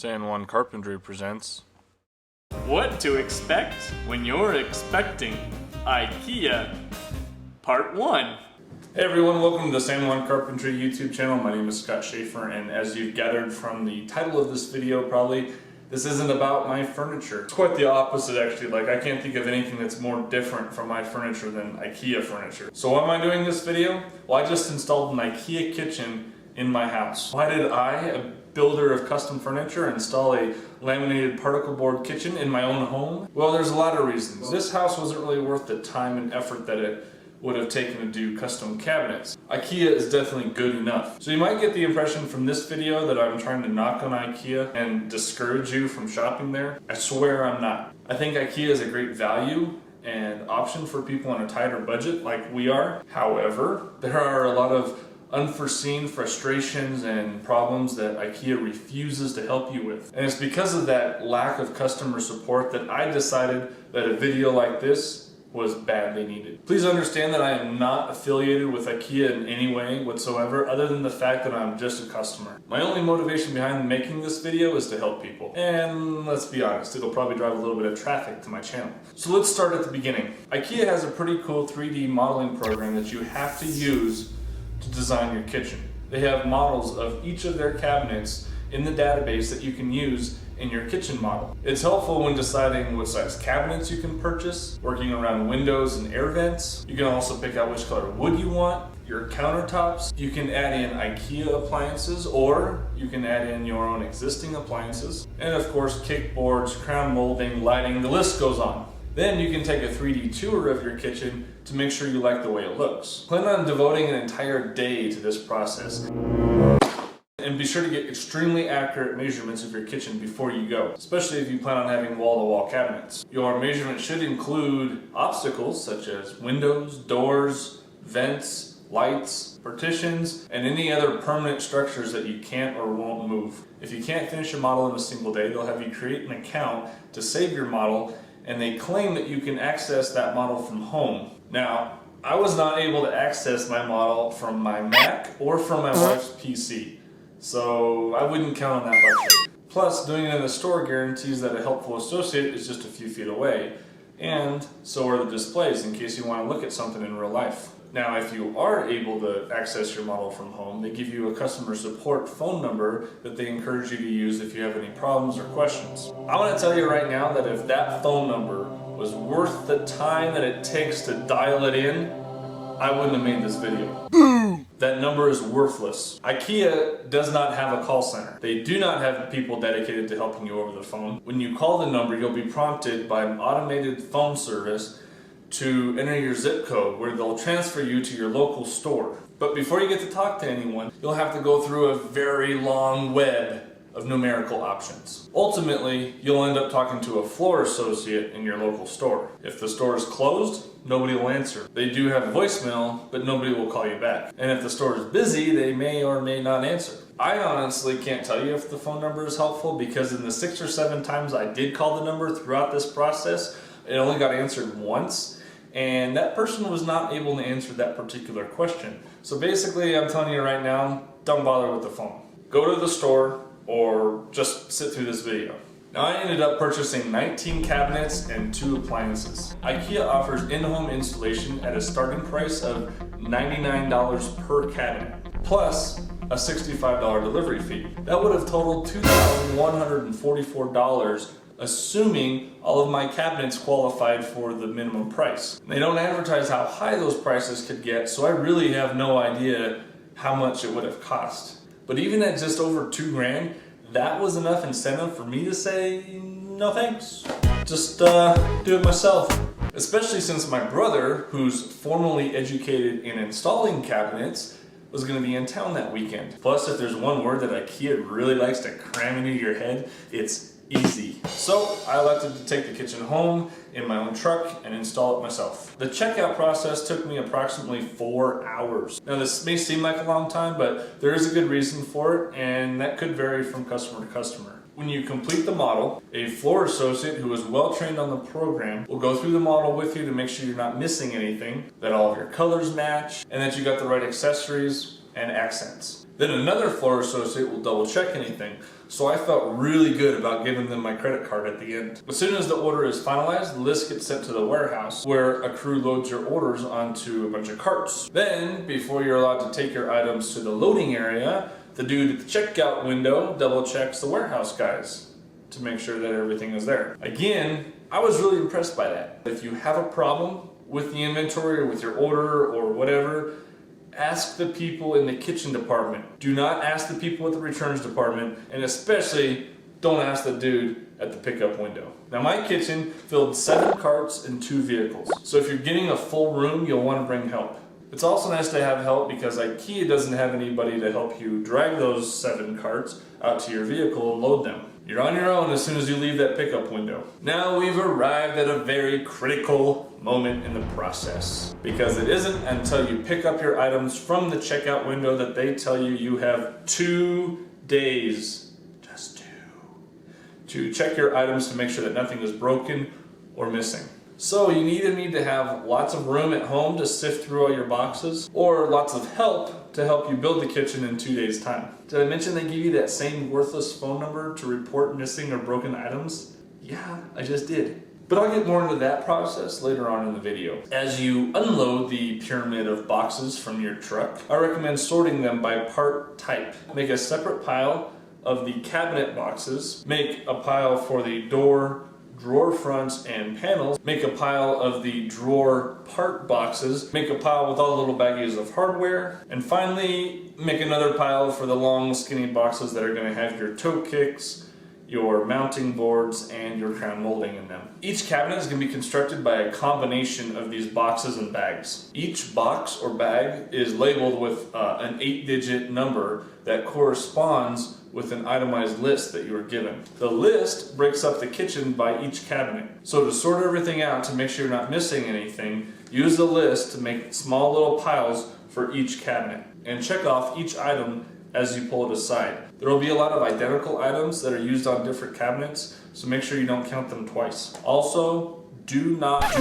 San Juan Carpentry presents What to expect when you're expecting IKEA Part 1. Hey everyone, welcome to the San Juan Carpentry YouTube channel. My name is Scott Schaefer, and as you've gathered from the title of this video probably, this isn't about my furniture. It's quite the opposite actually. Like, I can't think of anything that's more different from my furniture than IKEA furniture. So why am I doing this video? Well, I just installed an IKEA kitchen in my house. Why did I, a builder of custom furniture, install a laminated particle board kitchen in my own home? Well, there's a lot of reasons. This house wasn't really worth the time and effort that it would have taken to do custom cabinets. IKEA is definitely good enough. So you might get the impression from this video that I'm trying to knock on IKEA and discourage you from shopping there. I swear I'm not. I think IKEA is a great value and option for people on a tighter budget like we are. However, there are a lot of unforeseen frustrations and problems that IKEA refuses to help you with. And it's because of that lack of customer support that I decided that a video like this was badly needed. Please understand that I am not affiliated with IKEA in any way whatsoever, other than the fact that I'm just a customer. My only motivation behind making this video is to help people. And let's be honest, it'll probably drive a little bit of traffic to my channel. So let's start at the beginning. IKEA has a pretty cool 3D modeling program that you have to use to design your kitchen. They have models of each of their cabinets in the database that you can use in your kitchen model. It's helpful when deciding what size cabinets you can purchase, working around windows and air vents. You can also pick out which color wood you want, your countertops. You can add in IKEA appliances, or you can add in your own existing appliances. And of course, kickboards, crown molding, lighting, the list goes on. Then you can take a 3D tour of your kitchen to make sure you like the way it looks. Plan on devoting an entire day to this process. And be sure to get extremely accurate measurements of your kitchen before you go, especially if you plan on having wall-to-wall cabinets. Your measurement should include obstacles such as windows, doors, vents, lights, partitions, and any other permanent structures that you can't or won't move. If you can't finish your model in a single day, they'll have you create an account to save your model, and they claim that you can access that model from home. Now, I was not able to access my model from my Mac or from my wife's PC, so I wouldn't count on that luxury. Plus, doing it in the store guarantees that a helpful associate is just a few feet away, and so are the displays in case you want to look at something in real life. Now, if you are able to access your model from home, they give you a customer support phone number that they encourage you to use if you have any problems or questions. I want to tell you right now that if that phone number was worth the time that it takes to dial it in, I wouldn't have made this video. Boom! That number is worthless. IKEA does not have a call center. They do not have people dedicated to helping you over the phone. When you call the number, you'll be prompted by an automated phone service to enter your zip code, where they'll transfer you to your local store. But before you get to talk to anyone, you'll have to go through a very long web of numerical options. Ultimately, you'll end up talking to a floor associate in your local store. If the store is closed, nobody will answer. They do have voicemail, but nobody will call you back. And if the store is busy, they may or may not answer. I honestly can't tell you if the phone number is helpful, because in the 6 or 7 times I did call the number throughout this process, it only got answered once. And that person was not able to answer that particular question. So basically, I'm telling you right now, don't bother with the phone. Go to the store or just sit through this video. Now, I ended up purchasing 19 cabinets and 2 appliances. IKEA offers in-home installation at a starting price of $99 per cabinet, plus a $65 delivery fee. That would have totaled $2,144, assuming all of my cabinets qualified for the minimum price. They don't advertise how high those prices could get, so I really have no idea how much it would have cost. But even at just over $2,000, that was enough incentive for me to say, no thanks. Just do it myself. Especially since my brother, who's formally educated in installing cabinets, was going to be in town that weekend. Plus, if there's one word that IKEA really likes to cram into your head, it's easy. So I elected to take the kitchen home in my own truck and install it myself. The checkout process took me approximately 4 hours. Now, this may seem like a long time, but there is a good reason for it, and that could vary from customer to customer. When you complete the model, a floor associate who is well trained on the program will go through the model with you to make sure you're not missing anything, that all of your colors match, and that you got the right accessories, and accents. Then another floor associate will double check anything, so I felt really good about giving them my credit card at the end. As soon as the order is finalized, the list gets sent to the warehouse where a crew loads your orders onto a bunch of carts. Then, before you're allowed to take your items to the loading area, the dude at the checkout window double checks the warehouse guys to make sure that everything is there. Again, I was really impressed by that. If you have a problem with the inventory or with your order or whatever, ask the people in the kitchen department. Do not ask the people at the returns department, and especially don't ask the dude at the pickup window. Now my kitchen filled 7 carts and 2 vehicles. So if you're getting a full room, you'll want to bring help. It's also nice to have help because IKEA doesn't have anybody to help you drag those 7 carts out to your vehicle and load them. You're on your own as soon as you leave that pickup window. Now we've arrived at a very critical moment in the process, because it isn't until you pick up your items from the checkout window that they tell you you have 2 days, just 2, to check your items to make sure that nothing is broken or missing. So you either need to have lots of room at home to sift through all your boxes, or lots of help to help you build the kitchen in 2 days' time. Did I mention they give you that same worthless phone number to report missing or broken items? Yeah, I just did. But I'll get more into that process later on in the video. As you unload the pyramid of boxes from your truck, I recommend sorting them by part type. Make a separate pile of the cabinet boxes, make a pile for the door, drawer fronts and panels, make a pile of the drawer part boxes, make a pile with all the little baggies of hardware, and finally make another pile for the long skinny boxes that are going to have your toe kicks, your mounting boards, and your crown molding in them. Each cabinet is going to be constructed by a combination of these boxes and bags. Each box or bag is labeled with an 8-digit number that corresponds with an itemized list that you were given. The list breaks up the kitchen by each cabinet. So to sort everything out to make sure you're not missing anything, use the list to make small little piles for each cabinet, and check off each item as you pull it aside. There will be a lot of identical items that are used on different cabinets, so make sure you don't count them twice. Also, do not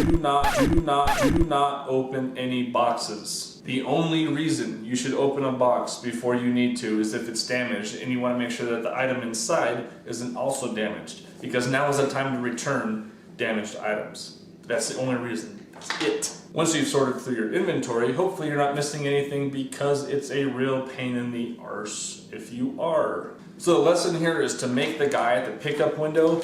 open any boxes. The only reason you should open a box before you need to is if it's damaged, and you want to make sure that the item inside isn't also damaged, because now is the time to return damaged items. That's the only reason. That's it. Once you've sorted through your inventory, hopefully you're not missing anything, because it's a real pain in the arse if you are. So the lesson here is to make the guy at the pickup window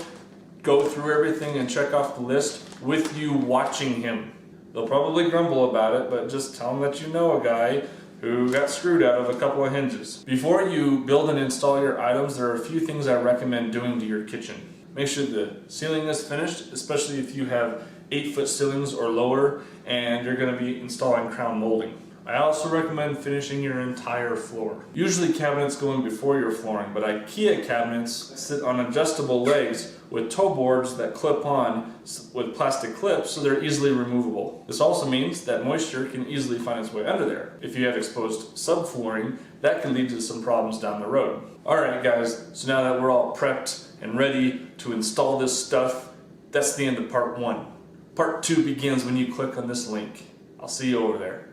go through everything and check off the list with you watching him. They'll probably grumble about it, but just tell them that you know a guy who got screwed out of a couple of hinges. Before you build and install your items, there are a few things I recommend doing to your kitchen. Make sure the ceiling is finished, especially if you have 8-foot ceilings or lower and you're going to be installing crown molding. I also recommend finishing your entire floor. Usually cabinets go in before your flooring, but IKEA cabinets sit on adjustable legs with toe boards that clip on with plastic clips, so they're easily removable. This also means that moisture can easily find its way under there. If you have exposed subflooring, that can lead to some problems down the road. Alright guys, so now that we're all prepped and ready to install this stuff, that's the end of part 1. Part 2 begins when you click on this link. I'll see you over there.